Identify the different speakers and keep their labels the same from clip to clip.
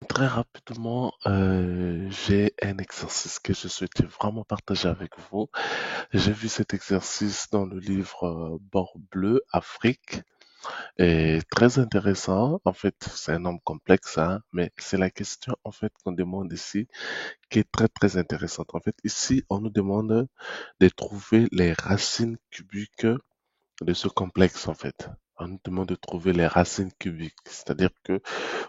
Speaker 1: Très rapidement, j'ai un exercice que je souhaitais vraiment partager avec vous. J'ai vu cet exercice dans le livre Bord bleu, Afrique, et très intéressant. En fait, c'est un nombre complexe, hein, mais c'est la question en fait qu'on demande ici qui est très très intéressante. En fait, ici, on nous demande de trouver les racines cubiques de ce complexe en fait. On nous demande de trouver les racines cubiques, c'est-à-dire que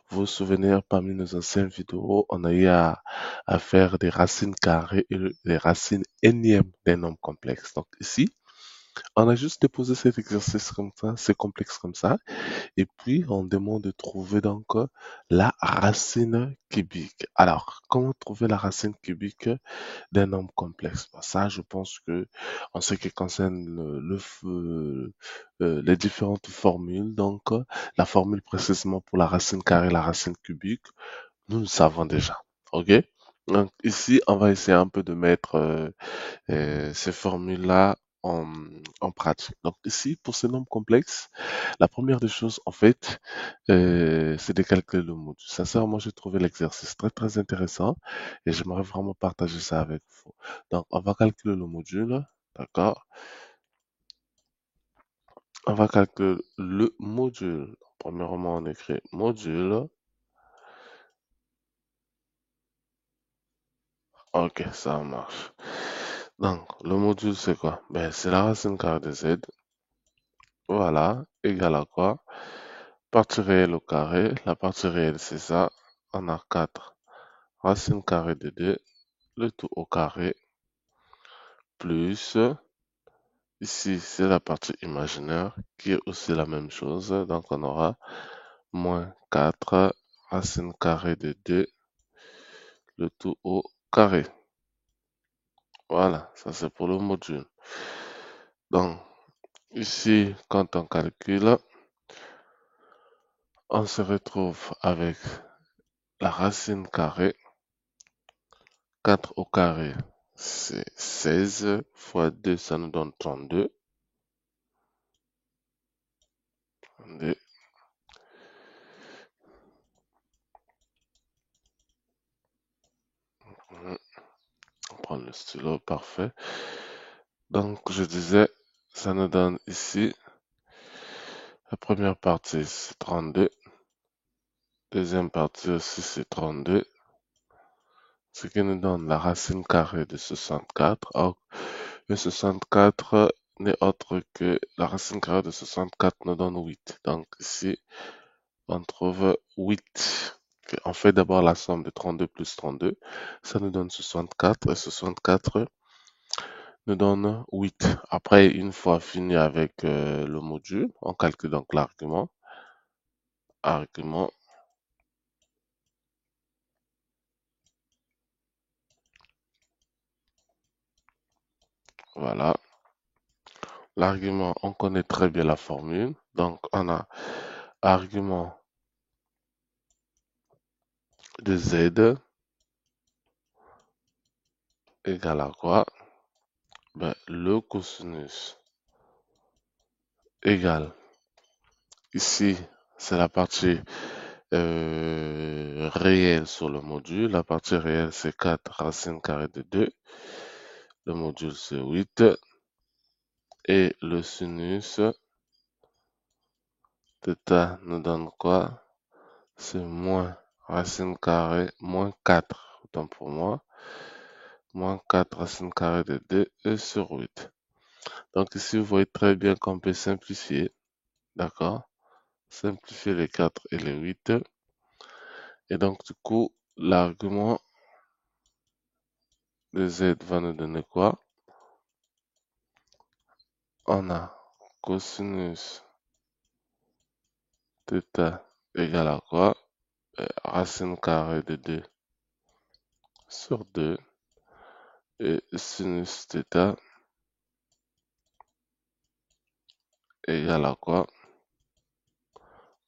Speaker 1: vous vous souvenez, parmi nos anciennes vidéos, on a eu à faire des racines carrées et des racines énièmes d'un nombre complexe. Donc ici, on a juste déposé cet exercice comme ça, c'est complexe comme ça, et puis on demande de trouver donc la racine cubique. Alors, comment trouver la racine cubique d'un nombre complexe? Bon, ça, je pense que en ce qui concerne les différentes formules, donc la formule précisément pour la racine carrée et la racine cubique, nous le savons déjà. OK? Donc ici, on va essayer un peu de mettre ces formules-là en pratique. Donc ici, pour ces nombres complexes, la première des choses, en fait, c'est de calculer le module. Sincèrement, j'ai trouvé l'exercice très très intéressant et j'aimerais vraiment partager ça avec vous. Donc, on va calculer le module, d'accord? On va calculer le module. Premièrement, on écrit module. Ok, ça marche. Donc, le module, c'est quoi? Ben, c'est la racine carrée de z. Voilà, égal à quoi? Partie réelle au carré. La partie réelle, c'est ça. On a 4 racine carrée de 2, le tout au carré, plus, ici, c'est la partie imaginaire, qui est aussi la même chose. Donc, on aura moins 4 racine carrée de 2, le tout au carré. Voilà, ça c'est pour le module. Donc, ici, quand on calcule, on se retrouve avec la racine carrée. 4 au carré, c'est 16 fois 2, ça nous donne 32. Attendez, on prend le stylo, parfait. Donc, je disais, ça nous donne ici, la première partie, c'est 32. Deuxième partie aussi, c'est 32. Ce qui nous donne la racine carrée de 64. Or, le 64 n'est autre que la racine carrée de 64 nous donne 8. Donc, ici, on trouve 8. Ok, on fait d'abord la somme de 32 plus 32. Ça nous donne 64 et 64 nous donne 8. Après, une fois fini avec le module, on calcule donc l'argument. Argument, voilà. L'argument, on connaît très bien la formule. Donc, on a argument de z égale à quoi? Ben, le cosinus égale. Ici, c'est la partie réelle sur le module. La partie réelle, c'est 4 racine carrée de 2. Le module, c'est 8. Et le sinus θ nous donne quoi? C'est moins racine carrée, moins 4. Autant pour moi. Moins 4 racine carrée de 2 et sur 8. Donc ici, vous voyez très bien qu'on peut simplifier. D'accord? Simplifier les 4 et les 8. Et donc, du coup, l'argument de z va nous donner quoi? On a cosinus θ égale à quoi? Racine carrée de 2 sur 2 et sinus θ égale à quoi?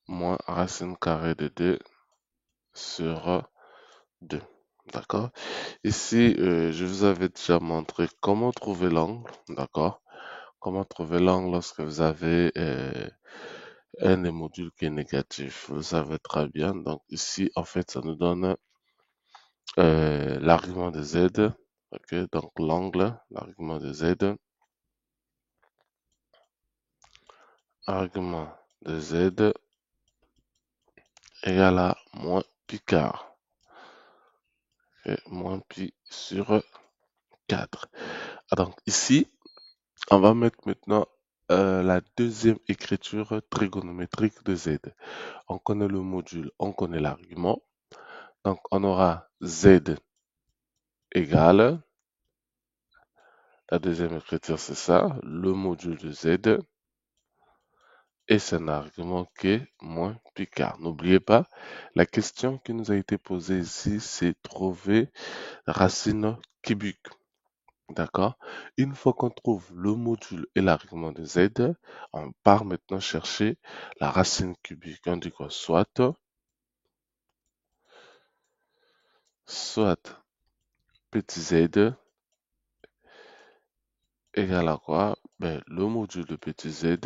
Speaker 1: Moins racine carrée de 2 sur 2. D'accord? Ici, je vous avais déjà montré comment trouver l'angle. D'accord? Comment trouver l'angle lorsque vous avez un des modules qui est négatif. Vous savez très bien. Donc ici, en fait, ça nous donne l'argument de z. Ok, donc l'angle, l'argument de z, argument de z égale à moins pi quart. Ok, moins pi sur 4. Ah, donc ici, on va mettre maintenant la deuxième écriture trigonométrique de z. On connaît le module, on connaît l'argument. Donc on aura z égale, la deuxième écriture c'est ça, le module de z, et c'est un argument qui est moins pi quart. N'oubliez pas, la question qui nous a été posée ici, c'est trouver racine cubique. D'accord? Une fois qu'on trouve le module et l'argument de z, on part maintenant chercher la racine cubique. On dit quoi? Soit petit z égale à quoi? Ben, le module de petit z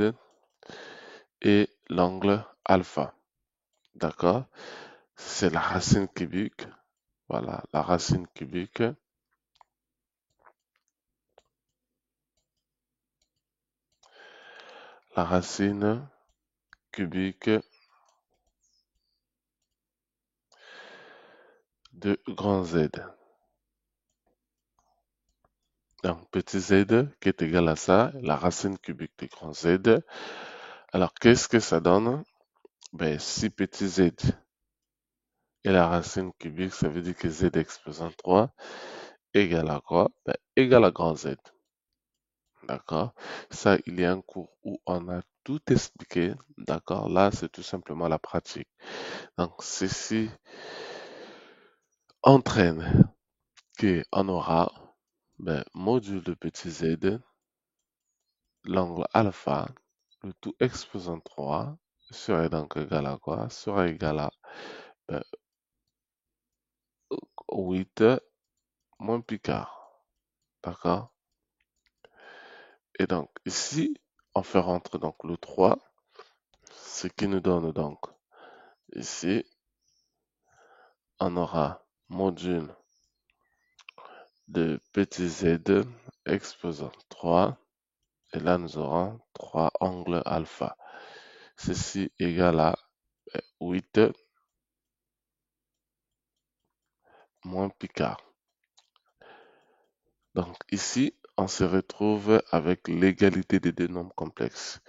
Speaker 1: et l'angle alpha. D'accord? C'est la racine cubique. Voilà, la racine cubique. La racine cubique de grand Z. Donc, petit z qui est égal à ça, la racine cubique de grand Z. Alors, qu'est-ce que ça donne? Ben, si petit z est la racine cubique, ça veut dire que z exposant 3 égale à quoi? Ben, égale à grand Z. D'accord? Ça, il y a un cours où on a tout expliqué. D'accord? Là, c'est tout simplement la pratique. Donc, ceci entraîne qu'on aura ben, module de petit z, l'angle alpha, le tout exposant 3 serait donc égal à quoi? Sera égal à ben, 8 moins pi quart. D'accord? Et donc, ici, on fait rentrer donc le 3, ce qui nous donne donc ici, on aura module de petit z exposant 3, et là nous aurons 3 angles alpha. Ceci égale à 8 moins pi quart. Donc ici, on se retrouve avec l'égalité des deux nombres complexes.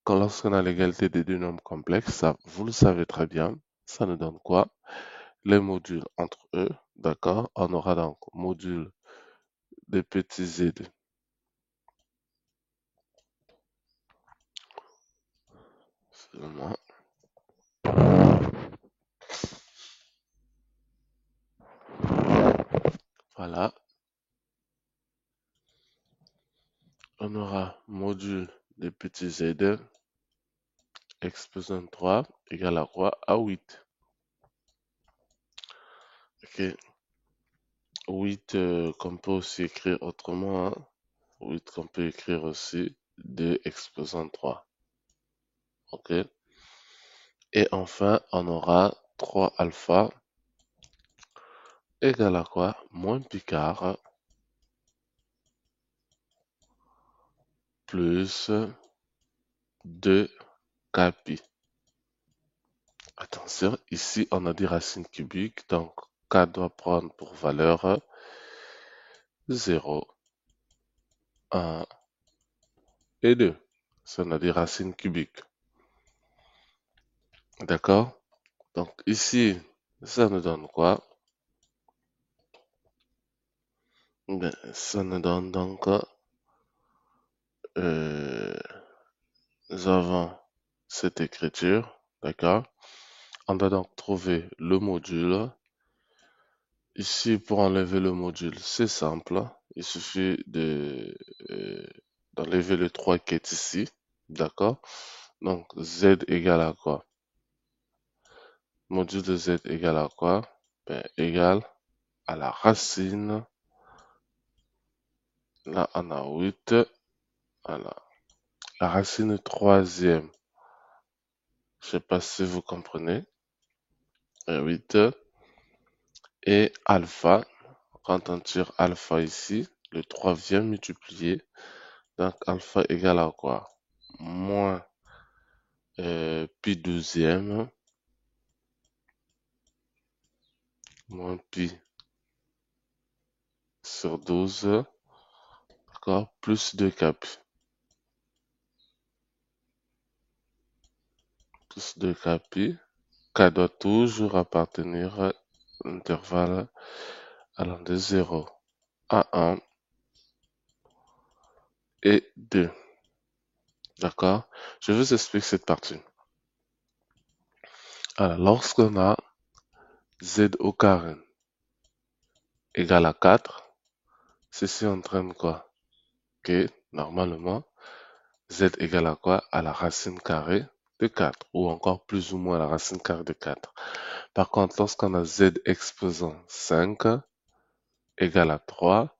Speaker 1: Lorsqu'on a l'égalité des deux nombres complexes, ça, vous le savez très bien, ça nous donne quoi? Les modules entre eux, d'accord? On aura donc module de petit z. Seulement, voilà. On aura module de petit z exposant 3 égale à quoi? À 8. Ok. 8 qu'on peut aussi écrire autrement, hein. 8 qu'on peut écrire aussi 2 exposant 3. Ok. Et enfin, on aura 3 alpha égale à quoi? Moins pi quart plus 2 k pi. Attention, ici on a des racines cubiques, donc k doit prendre pour valeur 0, 1 et 2. Ça, on a des racines cubiques. D'accord? Donc ici, ça nous donne quoi? Ben, ça nous donne donc, euh, nous avons cette écriture, d'accord? On doit donc trouver le module. Ici, pour enlever le module, c'est simple. Il suffit euh, d'enlever le 3 qui est ici, d'accord? Donc, z égale à quoi? Module de z égale à quoi? Ben, égale à la racine. Là, on a 8. Voilà. La racine troisième Je sais pas si vous comprenez. 8 et alpha. Quand on tire alpha ici, le 3 vient multiplier. Donc alpha égale à quoi? Moins pi douzième, moins pi sur 12, d'accord, plus 2 pi. Plus 2 pi. K doit toujours appartenir à l'intervalle allant de 0 à 1 et 2. D'accord? Je vous explique cette partie. Alors, lorsqu'on a z au carré égale à 4, ceci entraîne quoi? Que, normalement, z égale à quoi? À la racine carrée de 4, ou encore plus ou moins la racine carrée de 4. Par contre, lorsqu'on a z exposant 5 égale à 3,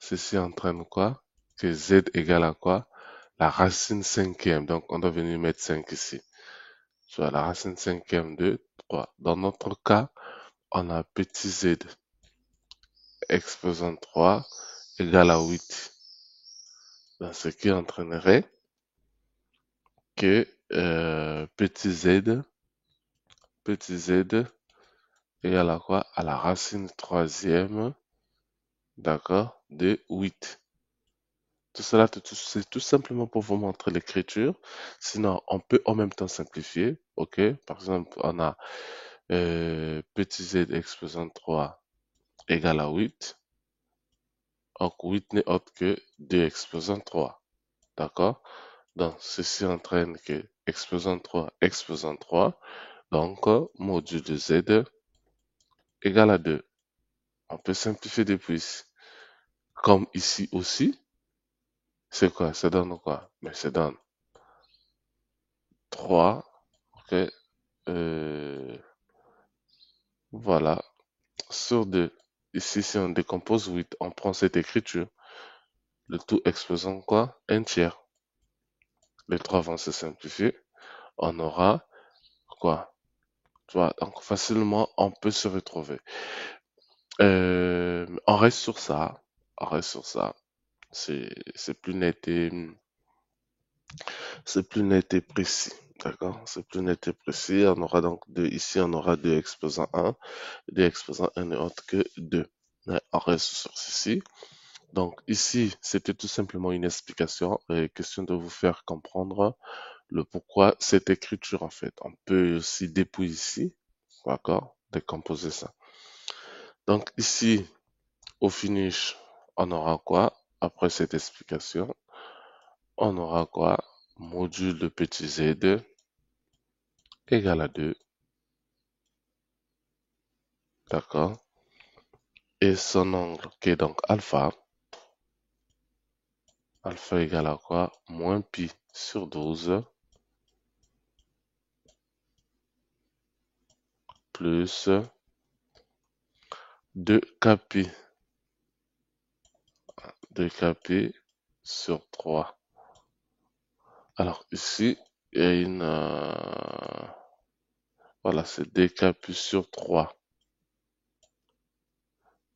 Speaker 1: ceci entraîne quoi? Que z égale à quoi? La racine cinquième. Donc, on doit venir mettre 5 ici. Soit la racine cinquième de 3. Dans notre cas, on a petit z exposant 3 égale à 8. Donc, ce qui entraînerait que petit z égale à quoi? À la racine troisième, d'accord, de 8. Tout cela, c'est tout simplement pour vous montrer l'écriture. Sinon, on peut en même temps simplifier. OK? Par exemple, on a petit z exposant 3 égale à 8. Donc, 8 n'est autre que 2 exposant 3. D'accord? Donc, ceci entraîne que exposant 3. Donc, module de z égale à 2. On peut simplifier depuis ici. Comme ici aussi, c'est quoi? Ça donne quoi? Mais ça donne 3. OK? Euh, voilà. Sur 2. Ici, si on décompose 8, on prend cette écriture. Le tout exposant quoi? Un tiers. Les 3 vont se simplifier. On aura quoi? Tu vois, donc facilement, on peut se retrouver. On reste sur ça. On reste sur ça. C'est plus net et c'est plus net et précis. D'accord? C'est plus net et précis. On aura donc deux. Ici, on aura 2 exposants 1. 2 exposants 1 n'est autre que 2. Mais on reste sur ceci. Donc ici, c'était tout simplement une explication, question de vous faire comprendre le pourquoi cette écriture en fait. On peut aussi dépouiller ici, d'accord, décomposer ça. Donc ici, au finish, on aura quoi? Après cette explication, on aura quoi? Module de petit z égale à 2, d'accord? Et son angle qui est donc alpha, alpha égale à quoi? Moins pi sur 12 plus 2 pi 2 pi sur 3. Alors ici, il y a une... voilà, c'est 2 pi sur 3.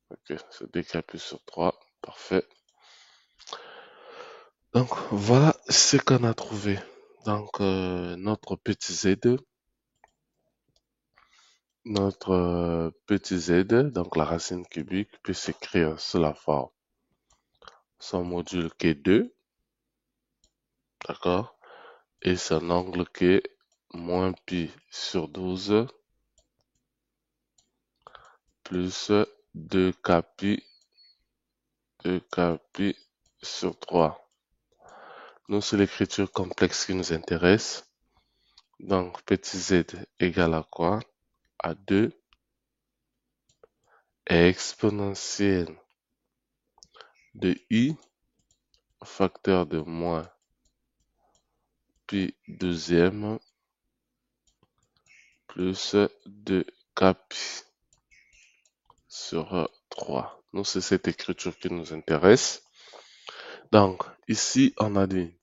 Speaker 1: Ok, c'est 2 pi sur 3. Parfait. Donc voilà ce qu'on a trouvé. Donc notre petit z, donc la racine cubique peut s'écrire sous la forme son module qui est 2, d'accord? Et son angle qui est moins pi sur 12 plus 2 pi 2 pi sur 3. Nous, c'est l'écriture complexe qui nous intéresse. Donc, petit z égale à quoi? À 2 exponentielle de i facteur de moins pi deuxième plus 2 pi sur 3. Nous, c'est cette écriture qui nous intéresse. Donc, ici, on a dit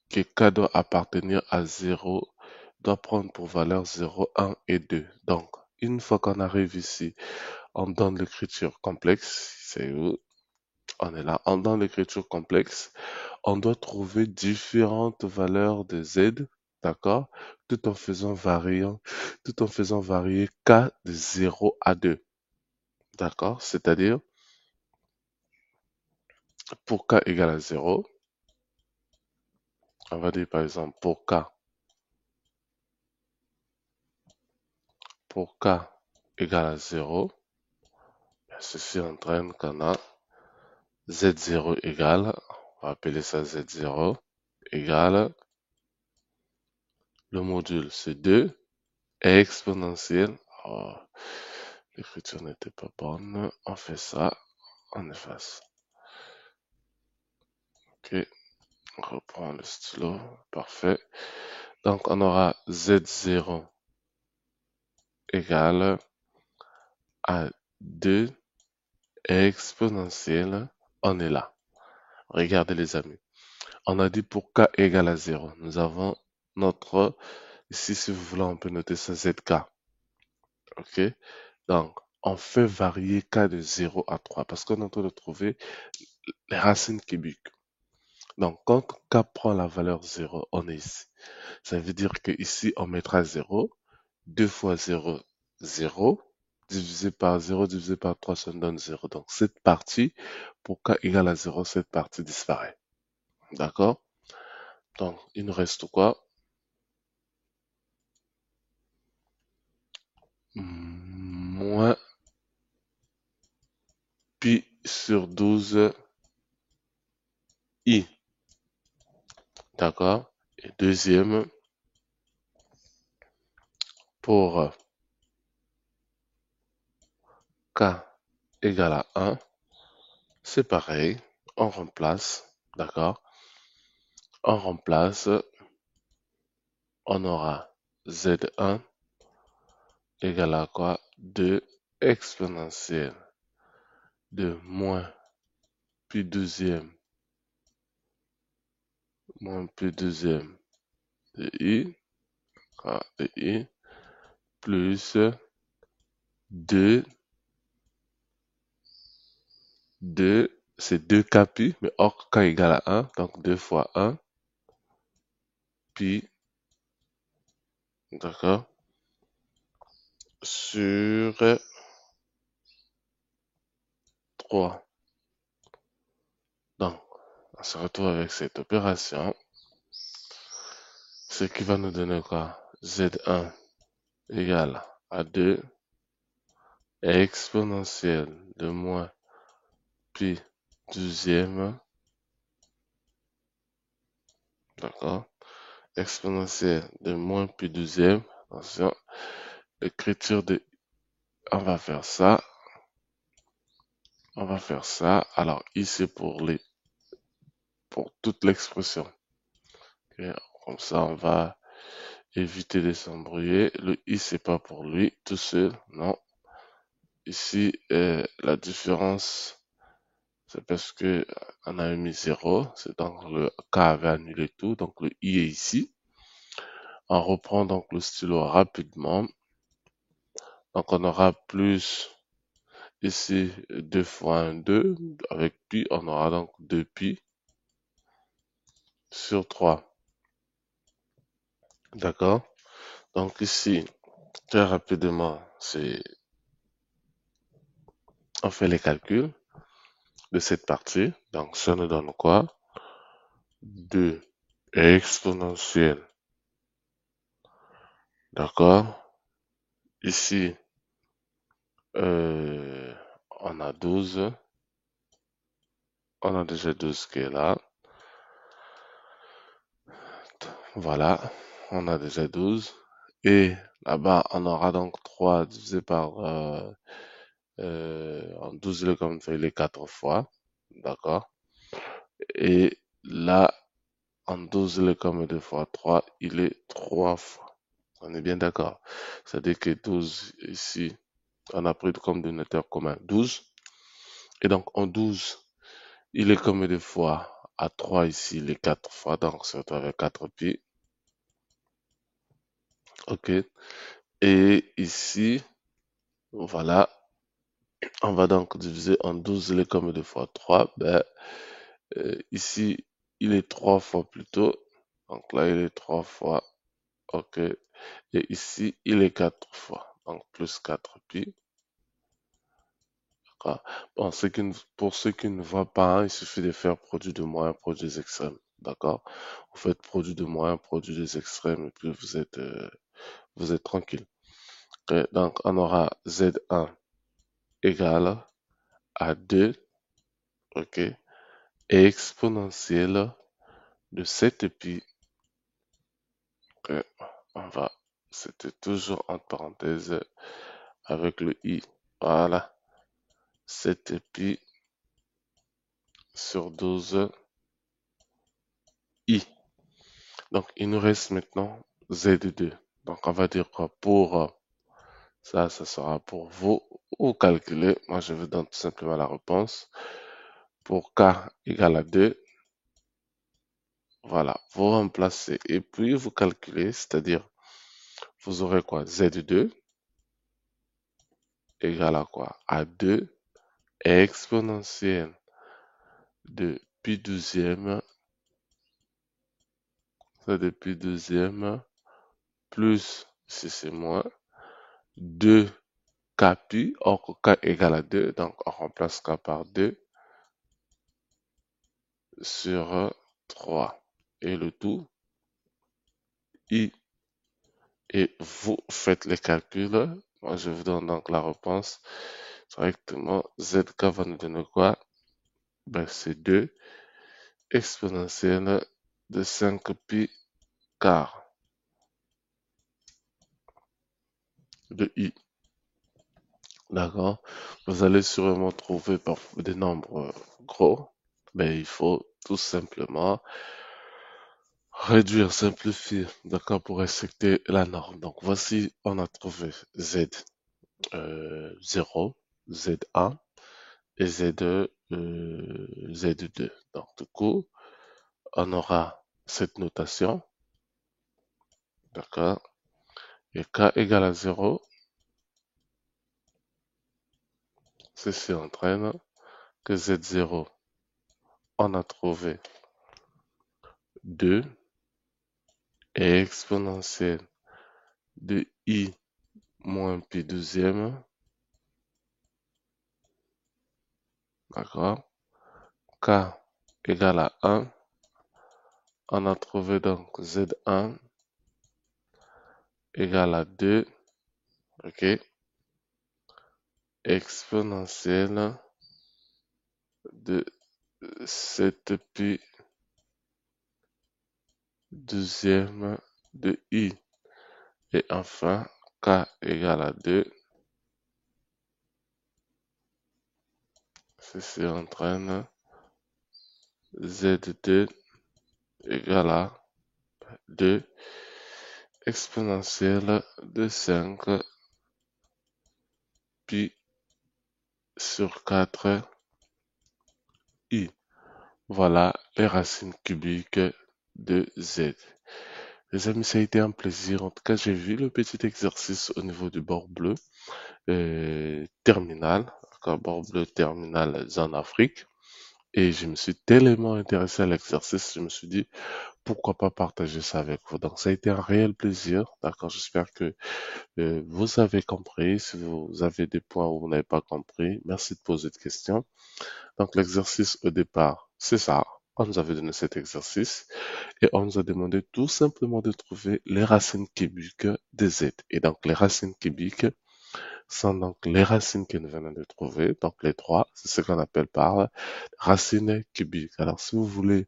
Speaker 1: que K doit appartenir à 0 doit prendre pour valeur 0, 1 et 2. Donc, une fois qu'on arrive ici, on donne l'écriture complexe. C'est où? On est là. On donne l'écriture complexe. On doit trouver différentes valeurs de Z, d'accord? Tout en faisant varier K de 0 à 2. D'accord? C'est-à-dire, pour K égale à 0, on va dire par exemple, pour K égale à 0, ceci entraîne qu'on a Z0 égale, on va appeler ça Z0, égale, le module c'est 2, et exponentielle, oh, l'écriture n'était pas bonne, on fait ça, on efface. Ok, on reprend le stylo, parfait. Donc on aura Z0 égale à 2 exponentielle, on est là. Regardez les amis. On a dit pour K égale à 0. Nous avons notre, ici si vous voulez on peut noter ça ZK. Ok. Donc on fait varier K de 0 à 3 parce qu'on est en train de trouver les racines cubiques. Donc quand K prend la valeur 0, on est ici. Ça veut dire que ici on mettra 0. 2 fois 0, 0. Divisé par 0, divisé par 3, ça nous donne 0. Donc cette partie, pour K égale à 0, cette partie disparaît. D'accord? Donc il nous reste quoi? Moins pi sur 12 i. D'accord? Et deuxième, pour K égale à 1, c'est pareil. On remplace. D'accord? On remplace. On aura Z1 égale à quoi? 2 exponentielle de moins pi deuxième de i, plus 2, 2, c'est 2 k pi, mais or k égale à 1, donc 2 fois 1, pi, d'accord, sur 3. Donc, on se retrouve avec cette opération, ce qui va nous donner quoi? Z1 égale à 2 exponentielle de moins pi douzième, d'accord, exponentielle de moins pi douzième, attention, l'écriture de, on va faire ça, alors ici pour toute l'expression. Ok, comme ça, on va éviter de s'embrouiller. Le i, c'est pas pour lui, tout seul, non. Ici, la différence, c'est parce que on a mis 0, c'est donc le k avait annulé tout, donc le i est ici. On reprend donc le stylo rapidement. Donc on aura plus ici 2 fois un 2, avec pi, on aura donc 2 pi sur 3. D'accord? Donc ici, très rapidement, on fait les calculs de cette partie. Donc ça nous donne quoi? 2 exponentielle. D'accord? Ici, on a 12. On a déjà 12 qui est là. Voilà, on a déjà 12. Et là-bas, on aura donc 3 divisé par en 12, le comme ça, il est 4 fois. D'accord? Et là, en 12, le comme 2 fois 3, il est 3 fois. On est bien d'accord. C'est-à-dire que 12 ici, on a pris comme dénominateur commun 12. Et donc, en 12, il est comme 2 fois. à 3 ici les 4 fois, donc on se retrouve avec 4 pi. OK. Et ici, voilà, on va donc diviser en 12 les comme 2 fois 3. Ben, ici, il est 3 fois plutôt. Donc là, il est 3 fois. OK. Et ici, il est 4 fois. Donc plus 4 pi. D'accord. Bon, pour ceux qui ne voient pas, il suffit de faire produit de moyens, produit des extrêmes. D'accord? Vous faites produit de moyens, produit des extrêmes, et puis vous êtes tranquille. Ok. Donc, on aura Z1 égale à 2, OK, et exponentielle de 7 pi. Ok. On va, c'était toujours entre parenthèses avec le i. Voilà. 7 pi sur 12 i. Donc, il nous reste maintenant Z2. Donc, on va dire quoi pour ça, ça sera pour vous ou calculer. Moi, je vous donne tout simplement la réponse. Pour K égale à 2, voilà, vous remplacez et puis vous calculez, c'est-à-dire, vous aurez quoi? Z2 égale à quoi? À 2 exponentielle de pi douzième, ça de pi douzième, plus, ici c'est moins, 2 K pi, or que K égale à 2, donc on remplace K par 2 sur 3. Et le tout, I. Et vous faites les calculs. Moi, je vous donne donc la réponse directement. ZK va nous donner quoi? Ben, c'est 2 exponentielle de 5 pi quart de I. D'accord? Vous allez sûrement trouver des nombres gros, mais il faut tout simplement réduire, simplifier, d'accord, pour respecter la norme. Donc, voici, on a trouvé Z 0, Z1 et Z2, Z2. Donc, du coup, on aura cette notation, d'accord, et K égale à 0, ceci entraîne que Z0, on a trouvé 2 et exponentielle de I moins pi douzième, d'accord, K égale à 1, on a trouvé donc Z1 égale à 2, ok, exponentielle de 7 pi douzième de I. Et enfin, K égale à 2, ceci entraîne Z2 égale à 2 exponentielle de 5 pi sur 4 I. Voilà les racines cubiques de Z. Les amis, ça a été un plaisir. En tout cas, j'ai vu le petit exercice au niveau du bord bleu terminal, d'accord, bord bleu terminal zone Afrique. Et je me suis tellement intéressé à l'exercice, je me suis dit, pourquoi pas partager ça avec vous. Donc, ça a été un réel plaisir, d'accord. J'espère que vous avez compris. Si vous avez des points où vous n'avez pas compris, merci de poser des questions. Donc, l'exercice au départ, c'est ça. On nous avait donné cet exercice et on nous a demandé tout simplement de trouver les racines cubiques de Z. Et donc, les racines cubiques sont donc les racines que nous venons de trouver. Donc, les trois, c'est ce qu'on appelle par racines cubiques. Alors, si vous voulez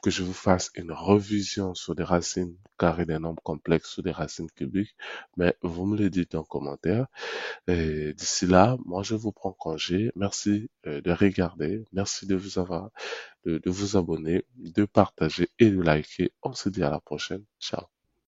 Speaker 1: que je vous fasse une revision sur des racines carrées des nombres complexes ou des racines cubiques, mais vous me le dites en commentaire. Et d'ici là, moi, je vous prends congé. Merci de regarder. Merci de vous abonner, de partager et de liker. On se dit à la prochaine. Ciao.